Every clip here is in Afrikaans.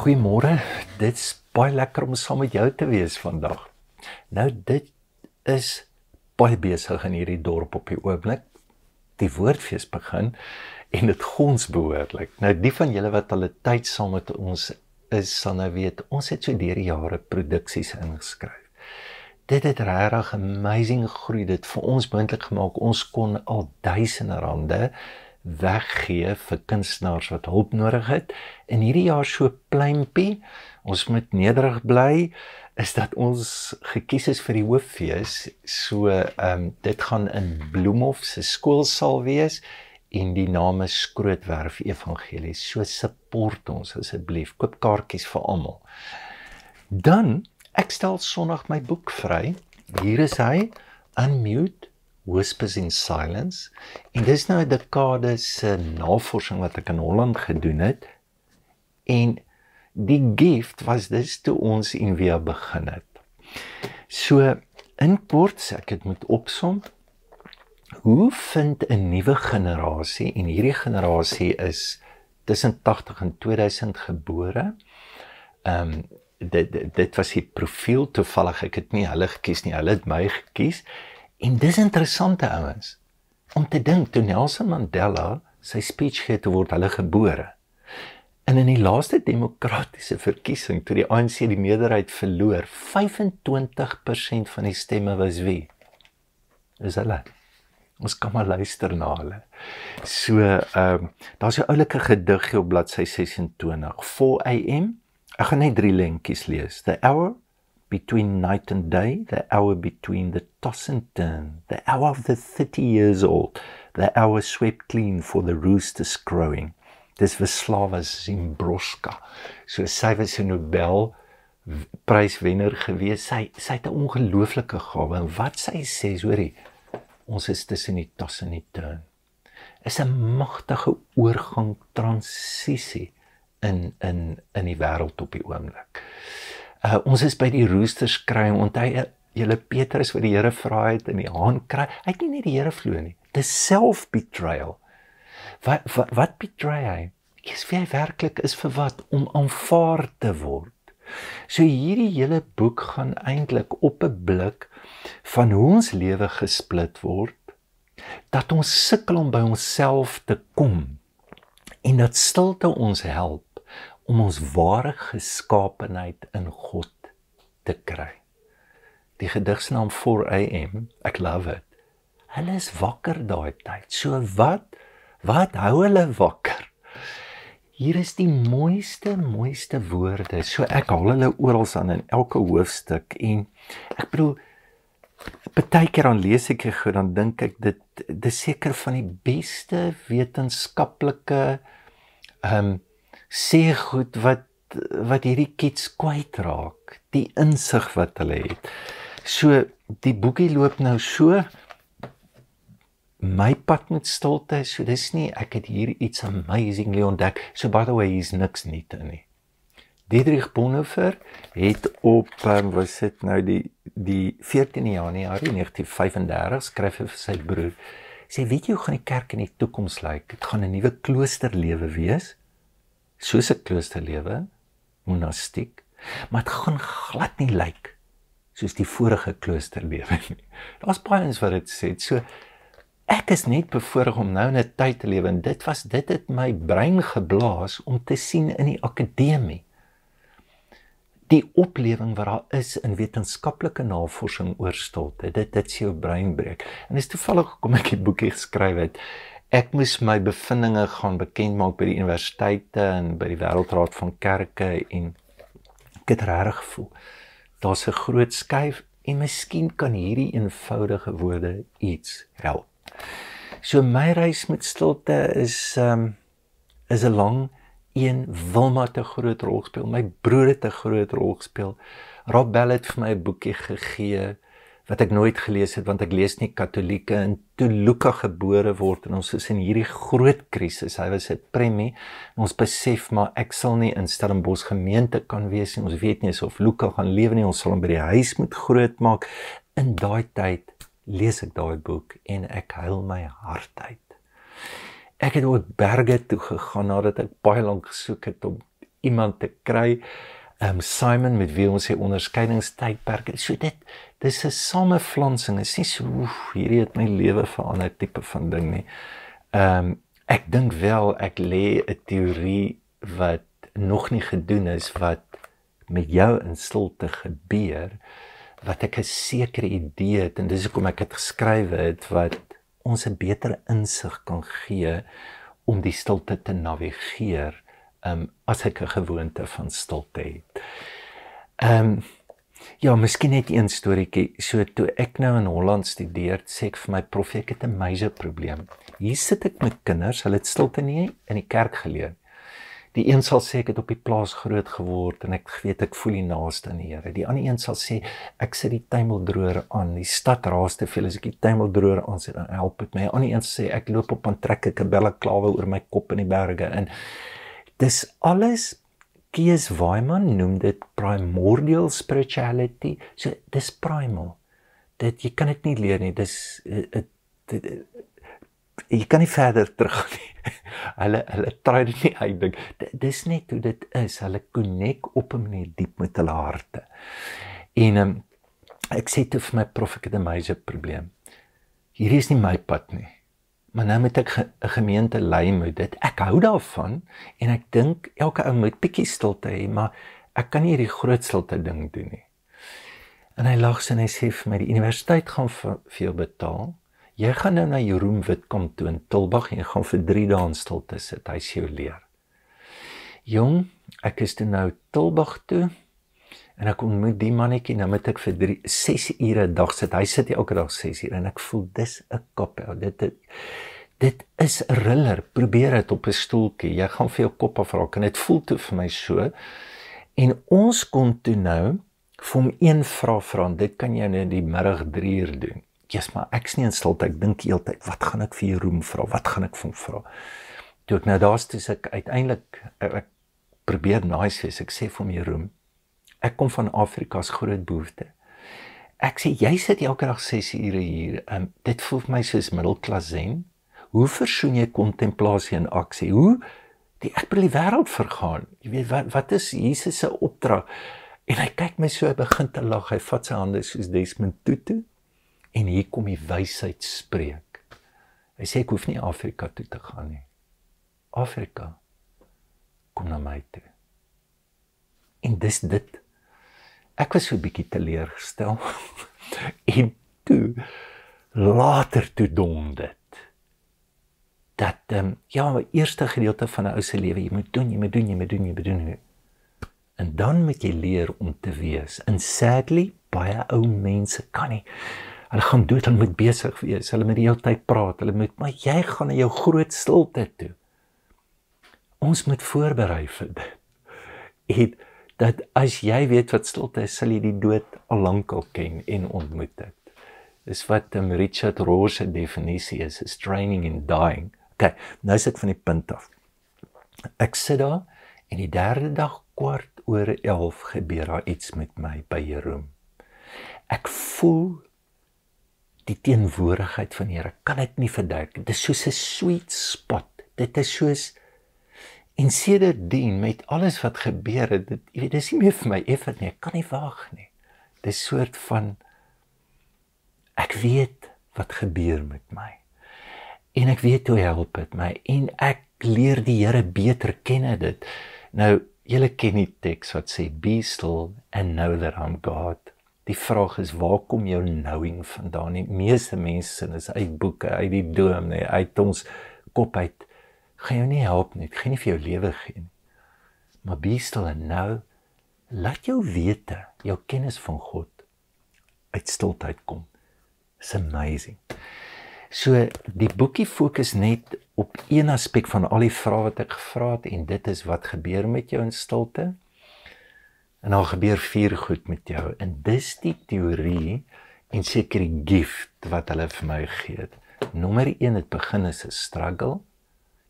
Goeiemôre, dit is baie lekker om saam met jou te wees vandag. Nou, dit is baie besig in hierdie dorp op die oomblik. Die woordfees begin en dit gons behoorlik. Nou, die van julle wat al 'n tyd saam met ons is, sal nou weet, ons het so deur die jare produksies ingeskryf. Dit het regtig amazing groei, dit vir ons moontlik gemaak. Ons kon al duisende rande weggee vir kunstenaars wat hulp nodig het. En hierdie jaar so pluimpie, ons moet nederig bly, is dat ons gekies is vir die hooffees. So, dit gaan in Bloemhof se skoolsaal wees en die naam is Skrootwerf Evangelie. So support ons asseblief, koop kaartjies vir almal. Dan, ek stel Sondag my boek vry. Hier is hy, Unmute, Whispers in Silence. En dis nou 'n dekade se navorsing wat ek in Holland gedoen het. En die gift was dis toe ons Envia begin het. So, in kort, ek het moet opsom, hoe vind 'n nuwe generasie, en hierdie generasie is tussen 80 en 2000 gebore, dit was die profiel, toevallig, ek het nie hulle gekies nie, hulle het my gekies, en dis interessante ouens, om te dink, toe Nelson Mandela sy speech gee, toe word hulle gebore. En in die laaste demokratiese verkiesing, toe die ANC die meerderheid verloor, 25% van die stemme was wie? Is hulle. Ons kan maar luister na hulle. So, daar's 'n oulike gediggie op bladsy 26, 4 AM, ek gaan net 3 lentjies lees. The hour between night and day, the hour between the toss and turn, the hour of the 30 years old, the hour swept clean for the roosters crowing. Dis Wisława Szymborska. So sy was 'n Nobelpryswenner gewees. Sy het 'n ongelooflike gawe. En wat sy sê, hoorie, ons is tussen die toss en die turn. Is 'n magtige oorgang, transisie in die wêreld op die oomblik. Ons is by die roosters kry, onthou julle Petrus wat die Here vra het in die haan kry. Hy het nie net die Here vloe nie. Dis self-betrayal. Wat betray hy? Kies wie hy werklik is vir wat? Om aanvaar te word. So hierdie hele boek gaan eintlik op 'n blik van hoe ons lewe gesplit word, dat ons sukkel om by onsself te kom, en dat stilte ons help om ons ware geskaapenheid in God te kry. Die gedigsnaam 4 AM, ek love it. Hulle is wakker daai tyd. So wat hou hulle wakker? Hier is die mooiste woorde. So ek haal hulle oral aan in elke hoofstuk, en ek bedoel, partykeer dan lees ek goed, dan dink ek dit is seker van die beste wetenskaplike sê goed wat hierdie kids kwytraak, die insig wat hulle het. So, die boekie loop nou so, my pad met stilte, so dis nie, ek het hier iets amazingly ontdek, so by the way, hier's niks nuut in nie. Dietrich Bonhoeffer het op, was dit nou die 14 Januarie 1935, skryf hy vir sy broer, sê, weet jy hoe gaan die kerk in die toekoms lyk? Dit gaan 'n nuwe kloosterlewe wees, soos 'n kloosterlewe, monastiek, maar dit gaan glad nie lyk soos die vorige kloosterlewe nie. Daar's baie ons wat dit sê. So, ek is net bevoorreg om nou in 'n tyd te lewe, en dit het my brein geblaas om te sien in die akademie. Die oplewing wat daar is in wetenskaplike navorsing oor stilte, dit sê jou brein breek. En dis toevallig kom ek die boekie geskryf het. Ek moes my bevindinge gaan bekend maak by die universiteite en by die Wêreldraad van Kerke, en ek het regtig gevoel, daar's 'n groot skuif, en miskien kan hierdie eenvoudige woorde iets help. So my reis met stilte is 'n lang een. Wilma het 'n groot rol gespeel, my broer het 'n groot rol gespeel. Rob Bell het vir my 'n boekie gegee wat ek nooit gelees het, want ek lees nie Katolieke, en toe Luka gebore word, en ons is in hierdie groot krisis, hy was 'n premie, en ons besef, maar ek sal nie in Stellenbosch gemeente kan wees nie, ons weet nie of Luka gaan lewe nie, ons sal hom by die huis moet groot maak. In daai tyd lees ek daai boek, en ek huil my hart uit. Ek het ook berge toe gegaan, nadat ek baie lank gesoek het om iemand te kry. Simon met wie ons sy onderskeidingstydperke. So dis 'n sameflansing. Dit is nie so hierdie het my lewe verander tipe van ding nie. Ek dink wel ek lê 'n teorie wat nog nie gedoen is wat met jou in stilte gebeur, wat ek 'n sekere idee het en dis hoekom ek dit geskryf het wat ons 'n beter insig kan gee om die stilte te navigeer as ek 'n gewoonte van stilte het. Ja, miskien net een storieetjie. So toe ek nou in Holland studeer, sê ek vir my prof, ek het 'n major probleem. Hier sit ek met kinders, hulle het stilte nie in die kerk geleer. Die een sal sê ek het op die plaas groot geword en ek weet ek voel die naaste aan die Here. Die ander een sal sê ek sit die tuimeldroër aan. Die stad raas te veel as ek die tuimeldroër aan sit, dan help dit my. 'n Ander een sê ek loop op en trek ek 'n belaklawe oor my kop in die berge. En dis alles, Kees Weiman noem dit primordial spirituality. So dis primal. Jy kan dit nie leer nie. Jy kan nie verder terug nie. Hulle try dit nie uitdink. Dis net hoe dit is. Hulle connect op 'n manier diep met hulle harte. En ek sê toe vir my prof, ek het 'n major probleem. Hierdie is nie my pad nie. Maar nou moet ek 'n gemeente lei met dit. Ek hou daarvan en ek dink elke ou moet bietjie stilte hê, maar ek kan nie hierdie groot stilte ding doen nie. En hy lag en hy sê vir my, die universiteit gaan vir jou betaal. Jy gaan nou na Jeroen Witkom toe in Tilbag en jy gaan vir 3 dae in stilte sit. Hy sê jou leer. Jong, ek is toe nou Tilbag toe en ek ontmoet die mannetjie, nou moet ek vir 6 ure 'n dag sit. Hy sit elke dag 6 ure en ek voel dis 'n kop. Dit is 'n riller. Probeer dit op 'n stoeltjie. Jy gaan vir jou kop afraak en dit voel toe vir my so. En ons kon toe nou vir hom een vraag vra. Dit kan jy nou die middag 3 uur doen. Jesus, maar ek's nie in stilte, ek dink heeltyd, wat gaan ek vir Jeroen vra? Wat gaan ek vir hom vra? Toe ek nou daar is, ek uiteindelik ek probeer nice wees. Ek sê vir hom, Jeroen, ek kom van Afrika's groot behoefte. Ek sê, jy sit elke dag 6 ure hier. Dit voel vir my soos middelklas zen. Hoe versoen jy kontemplasie en aksie? Ek wil die wêreld vergaan. Jy weet, wat is Jesus se opdrag? En hy kyk my so, hy begin te lag. Hy vat sy hande soos Desmond Tutu. En hier kom die wysheid spreek. Hy sê, ek hoef nie Afrika toe te gaan nie. Afrika, kom na my toe. En dis dit. Ek was so 'n bietjie teleurgestel. En toe, later toe dom dit. Dat, my eerste gedeelte van 'n ou se lewe, jy moet doen. En dan moet jy leer om te wees. En sadly, baie ou mense kan nie. Hulle gaan dood, hulle moet besig wees, hulle moet die hele tyd praat, maar jy gaan na jou groot stilte toe. Ons moet voorberei vir dit. En dat as jy weet wat stilte is, sal jy die dood al lankal ken en ontmoet dit. Dis wat Richard Rohr se definisie is training in dying. Okay, nou sit ek van die punt af. Ek sit daar en die derde dag 11:15 gebeur daar iets met my by Jeroen. Ek voel die teenwoordigheid van die Here, kan dit nie verduidelik. Dit is soos 'n sweet spot. Dit is soos, en sedertdien met alles wat gebeur het, dit is nie meer vir my effort nie, ek kan nie wag nie. Dit is soort van, ek weet wat gebeur met my. En ek weet hoe help dit my. En ek leer die Here beter ken dit. Nou, julle ken die teks wat sê, be still and know that I'm God. Die vraag is, waar kom jou knowing vandaan? Die meeste mense is uit boeke, uit die doom, uit ons kop uit. Gaan jou nie help nie, gaan nie vir jou lewe gee nie. Maar be still and know, laat jou wete, jou kennis van God, uit stiltheid kom. It's amazing. So, die boekie fokus net op een aspek van al die vrae wat ek gevra het, en dit is wat gebeur met jou in stilte. En dan gebeur 4 goed met jou. En dis die teorie en seker die gift wat hulle vir my gegee het. Nommer 1, het begin as 'n struggle.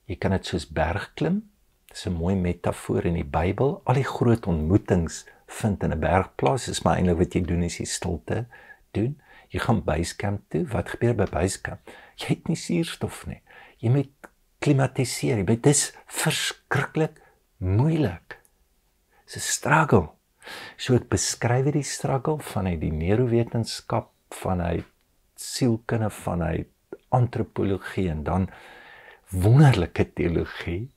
Jy kan dit soos bergklim. Dis 'n mooi metafoor in die Bybel. Al die groot ontmoetings vind in 'n berg plaas. Dis maar eintlik wat jy doen as jy stilte doen. Jy gaan basecamp toe. Wat gebeur by basecamp? Jy het nie suurstof nie. Jy moet klimatiseer. Dit is verskriklik moeilik. Dis 'n struggle. So ek beskryf die struggle vanuit die neurowetenskap, vanuit sielkunde, vanuit antropologie en dan wonderlike teologie.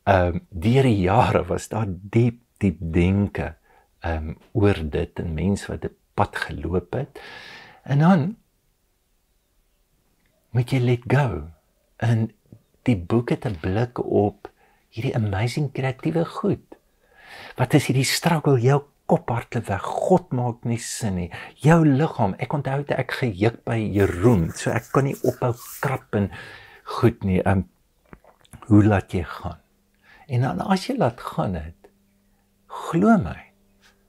Deur die jare was daar diep denke oor dit en mense wat 'n pad geloop het. En dan moet jy let go. En die boek het 'n blik op hierdie amazing kreatiewe goed. Wat is hierdie struggle, jou kop harteweg, God maak nie sin nie, jou liggaam, ek onthou dat ek gejuk by Jeroen, so ek kan nie ophou krap en goed nie, hoe laat jy gaan? En dan as jy laat gaan het, glo my,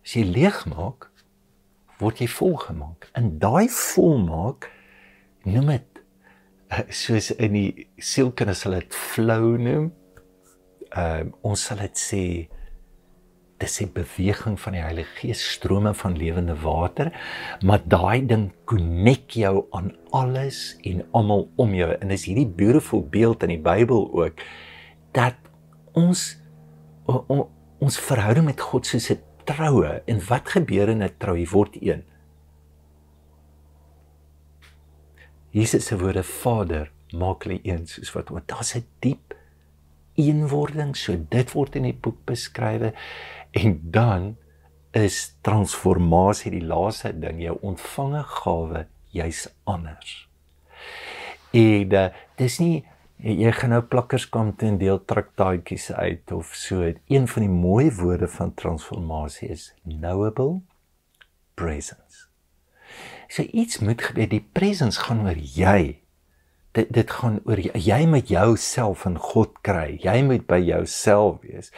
as jy leeg maak, word jy volgemaak, en daai volmaak, noem het, soos in die sielkunde sal het flow noem, ons sal het sê, dis die beweging van die Heilige Gees, strome van lewende water, maar daai ding connect jou aan alles en almal om jou, en dis hierdie beautiful beeld in die Bybel ook, dat ons verhouding met God soos 'n troue, en wat gebeur in 'n trou, jy word een. Jesus se woorde, Vader, maak hulle een, soos wat ons, daar's 'n diep eenwording, so dit word in die boek beskrywe, en dan is transformasie die laaste ding, jou ontvange gawe, jy's anders. En dis nie, jy gaan nou plakkerskamp toe en deel traktaatjies uit of so, een van die mooi woorde van transformasie is knowable presence. So iets moet gebeur, die presence gaan oor jy, dit gaan oor jy met jouself in God kry, jy moet by jouself wees,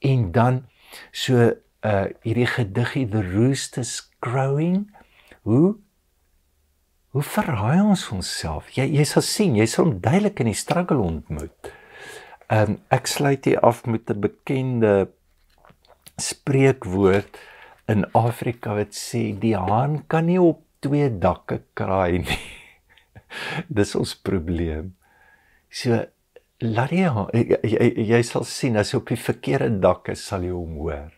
en dan so hierdie gediggie, the rooster's crowing, hoe verraai ons onsself? Jy sal sien, jy sal hom duidelik in die struggle ontmoet. Ek sluit hier af met 'n bekende spreekwoord in Afrika wat sê, die haan kan nie op 2 dakke kraai nie. Dis ons probleem. So, laat jy sal sien, as jy op die verkeerde dak is, sal jy hom hoor.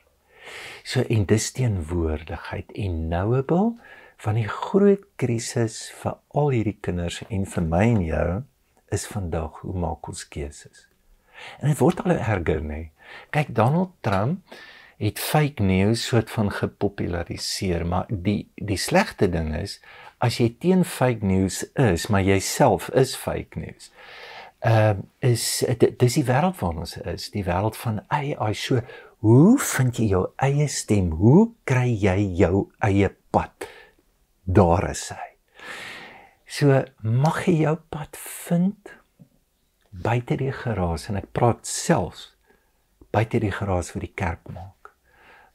So, en dis teenwoordigheid en knowable, van die groot krisis vir al hierdie kinders en vir my en jou, is vandag, hoe maak ons keuses? En dit word al erger, nee. Kyk, Donald Trump het fake news soort van gepopulariseer, maar die slegte ding is, as jy teen fake news is, maar jy self is fake news, dis die wêreld waarin ons is, die wêreld van AI, so, hoe vind jy jou eie stem, hoe kry jy jou eie pad? Daar is hy. So, mag jy jou pad vind, buite die geraas, en ek praat selfs, buite die geraas vir die kerk maak.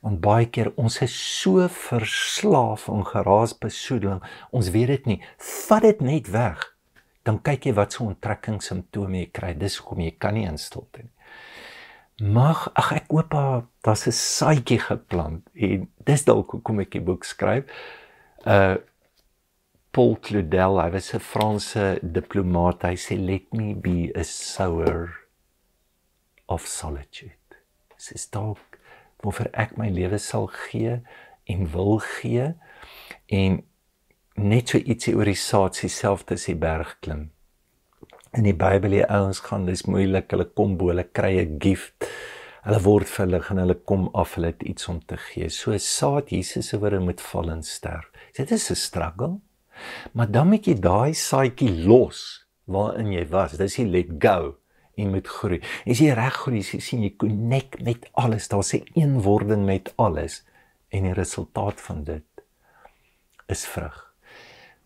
Want baie keer, ons is so verslaaf aan geraasbesoedeling, ons weet dit nie, vat dit net weg, dan kyk jy wat so onttrekkingssimptome jy kry, dis hoekom jy kan nie in stilte nie. Ek hoop daar's 'n saadjie geplant, en dis dalk hoekom ek die boek skryf. Paul Claudel, hy was 'n Franse diplomaat, hy sê, let me be a sower of solitude. Dit is dalk waarvoor ek my lewe sal gee en wil gee, en net so ietsie oor die saad, selfs as die berg klim. In die Bybel, die ouens gaan, dis moeilik, hulle kom bo, hulle kry 'n gift, hulle word verlig en hulle kom af, hulle het iets om te gee. So saad, Jesus se woorde moet val en sterf. Dit is 'n struggle, maar dan moet jy daai saadjie los waarin jy was. Dis jy let go en moet groei. En as jy reg groei, jy sien jy connect met alles, daar's 'n eenwording met alles, en die resultaat van dit is vrug.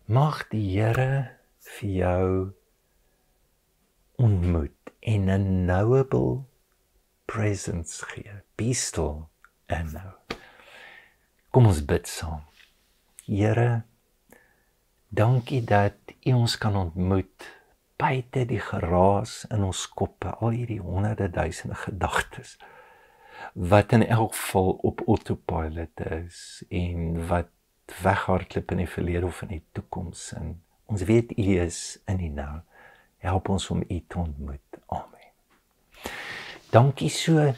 Mag die Here vir jou ontmoet en 'n knowable presence gee. Be still and know. Kom ons bid saam. Here, dankie dat U ons kan ontmoet buite die geraas in ons koppe, al hierdie honderde duisende gedagtes, wat in elk geval op autopilot is, en wat weghardloop in die verlede of in die toekoms, en ons weet U is in die nou. Help ons om U te ontmoet. Amen. Dankie so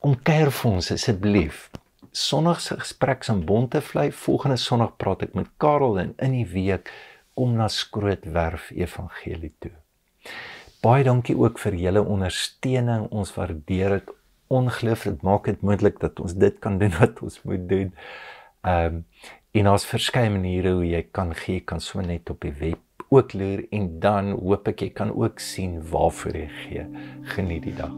Kom kuier vir ons asseblief. Sondag se gesprek in Bontevlei, volgende Sondag praat ek met Karel en in die week kom na Skrootwerf Evangelie toe. Baie dankie ook vir julle ondersteuning, ons waardeer dit ongelooflik, dit maak dit moontlik dat ons dit kan doen wat ons moet doen. En daar's verskeie maniere hoe jy kan gee, kan sommer net op die web ook loer en dan hoop ek jy kan ook sien waarvoor jy gee. Geniet die dag.